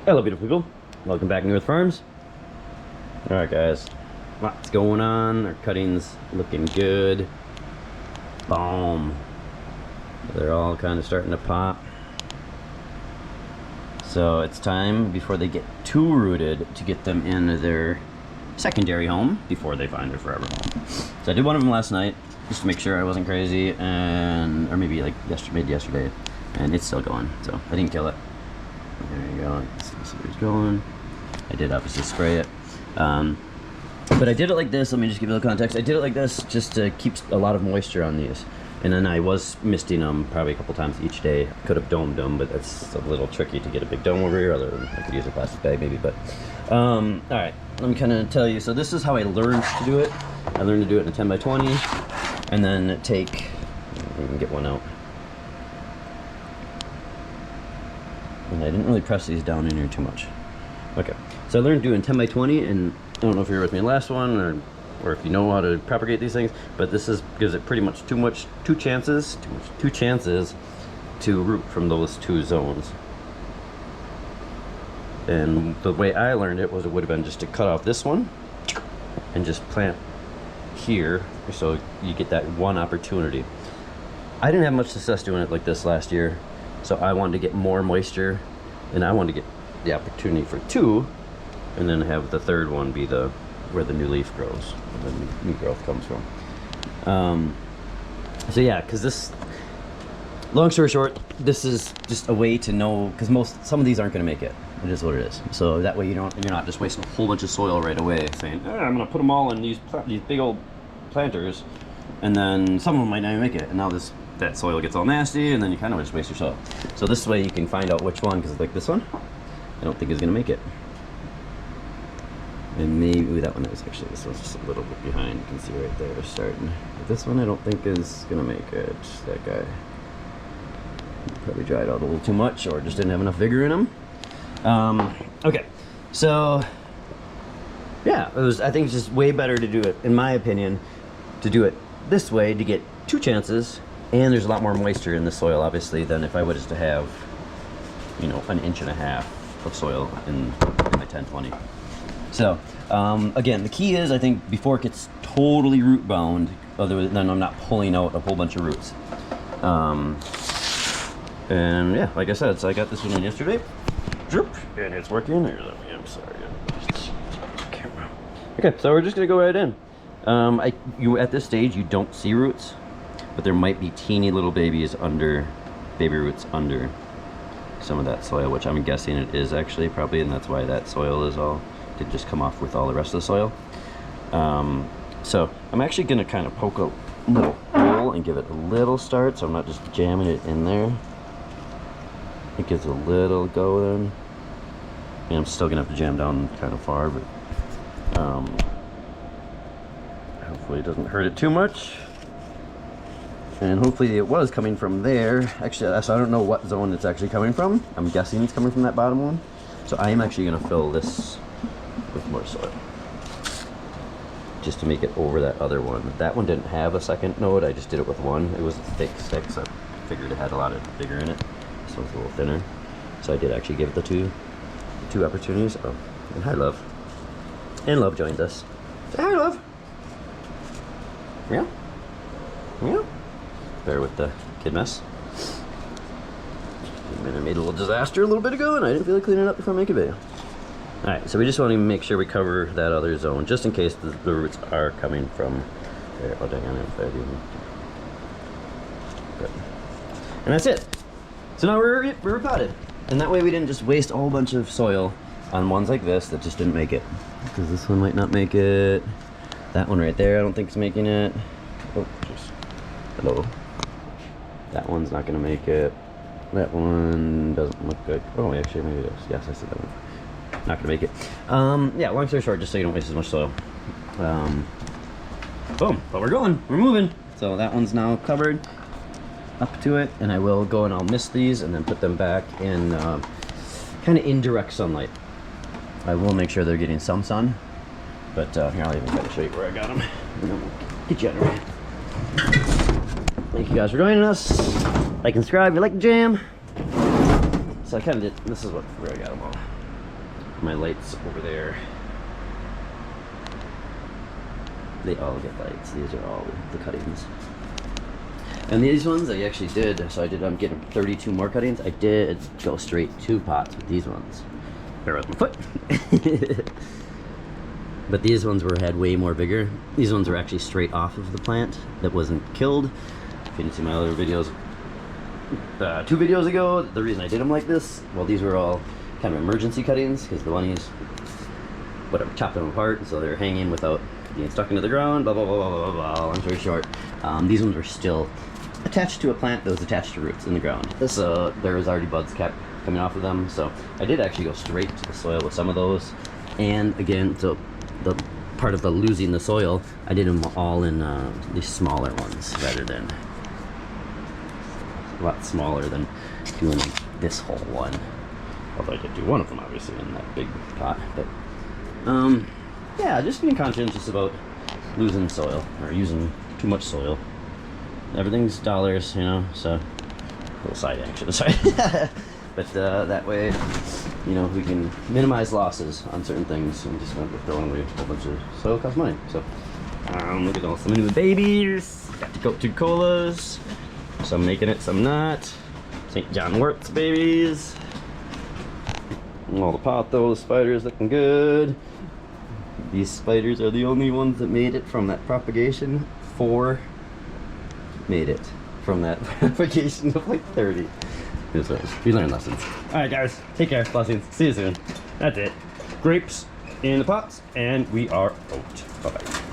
Hello beautiful people, welcome back to North Farms. Alright guys, lots going on, our cuttings looking good. Boom. They're all kind of starting to pop. So it's time, before they get too rooted, to get them into their secondary home before they find their forever home. So I did one of them last night just to make sure I wasn't crazy, and or maybe like yesterday, and it's still going, so I didn't kill it. There you go. See where it's going. I did obviously spray it, but I did it like this. Let me just give you a little context. I did it like this just to keep a lot of moisture on these, and then I was misting them probably a couple times each day. I could have domed them, but that's a little tricky to get a big dome over here. Other than I could use a plastic bag maybe, but all right. Let me kind of tell you. So this is how I learned to do it. I learned to do it in a 10 by 20, and then take. You can get one out. And I didn't really press these down in here too much. Okay, so I learned doing 10 by 20, and I don't know if you were with me in the last one, or if you know how to propagate these things, but this gives it pretty much two chances to root from those two zones. And the way I learned it was, it would have been just to cut off this one and just plant here, so you get that one opportunity. I didn't have much success doing it like this last year, so I wanted to get more moisture, and I wanted to get the opportunity for two, and then have the third one be where the new leaf grows, where the new growth comes from. So yeah, because this, long story short, this is just a way to know, because some of these aren't going to make it. It is what it is. So that way you're not just wasting a whole bunch of soil right away, saying, I'm going to put them all in these big old planters, and then some of them might not even make it, and now that soil gets all nasty, and then you kind of just waste your soil. So this way you can find out which one, because like this one, I don't think is going to make it. And maybe that one is actually, this one's just a little bit behind. You can see right there starting. But this one I don't think is going to make it. That guy probably dried out a little too much, or just didn't have enough vigor in him. Okay, so yeah, I think it's just way better to do it, in my opinion, to do it this way to get two chances. And there's a lot more moisture in the soil, obviously, than if I was to have, you know, an inch and a half of soil in my 1020. So, again, the key is, I think, before it gets totally root bound, other than I'm not pulling out a whole bunch of roots. And yeah, like I said, so I got this one in yesterday, and it's working. I'm sorry, camera. Okay, so we're just gonna go right in. At this stage, you don't see roots, but there might be teeny little baby roots under some of that soil, which I'm guessing it is actually probably, and that's why that soil did just come off with all the rest of the soil. So I'm actually gonna kind of poke a little hole and give it a little start, so I'm not just jamming it in there. It gives a little go then, and I'm still gonna have to jam down kind of far, but hopefully it doesn't hurt it too much. And hopefully it was coming from there. Actually, so I don't know what zone it's actually coming from. I'm guessing it's coming from that bottom one. So I am actually going to fill this with more soil, just to make it over that other one. That one didn't have a second node. I just did it with one. It was a thick stick, so I figured it had a lot of vigor in it. This one's a little thinner. So I did actually give it the two opportunities. Oh, and hi, Love. And Love joined us. Say hi, Love. Yeah. Yeah. Bear with the kid mess. I made a little disaster a little bit ago, and I didn't feel like cleaning it up before I make a video. Alright, so we just want to make sure we cover that other zone, just in case the roots are coming from there. Oh, dang, I don't know if I do. Good. And that's it. So now we're repotted. And that way we didn't just waste a whole bunch of soil on ones like this that just didn't make it. Because this one might not make it. That one right there I don't think is making it. Oh, jeez. Hello. That one's not going to make it. That one doesn't look good. Oh, actually, maybe it is. Yes, I said that one. Not going to make it. Yeah, long story short, just so you don't waste as much soil. Boom. But we're going. We're moving. So that one's now covered up to it. And I will go and I'll mist these and then put them back in kind of indirect sunlight. I will make sure they're getting some sun. But here, I'll even try to show you where I got them. Get you out of the way. Thank you guys for joining us. Like and subscribe if you like the jam. So I kind of did, this is where I got them all. my lights over there. They all get lights. These are all the cuttings. And these ones I actually did, so I'm getting 32 more cuttings. I did go straight 2 pots with these ones. Bear with my foot. But these ones had way more bigger. These ones were actually straight off of the plant that wasn't killed. If you didn't see my other videos, 2 videos ago, the reason I did them like this, well, these were all kind of emergency cuttings because the bunnies, whatever, chopped them apart, so they're hanging without being stuck into the ground, blah, blah, blah, blah, blah, blah. Long story short, these ones were still attached to a plant that was attached to roots in the ground. So there was already buds kept coming off of them, so I did actually go straight to the soil with some of those. And again, so the part of the losing the soil, I did them all in these smaller ones rather than a lot smaller than doing this whole one. Although I did do one of them obviously in that big pot, but yeah, just being conscientious about losing soil or using too much soil. Everything's dollars, you know, so a little side action, sorry. But that way, you know, we can minimize losses on certain things and just not throwing away a whole bunch of soil costs money. So look at all some new babies. Got the Coke 2 colas. Some making it, some not. St. John Wort's babies. And all the pothole spiders looking good. These spiders are the only ones that made it from that propagation. 4 made it from that propagation of like 30. We learn lessons. Alright guys, take care, blessings, see you soon. That's it. Grapes in the pots, and we are out. Bye-bye.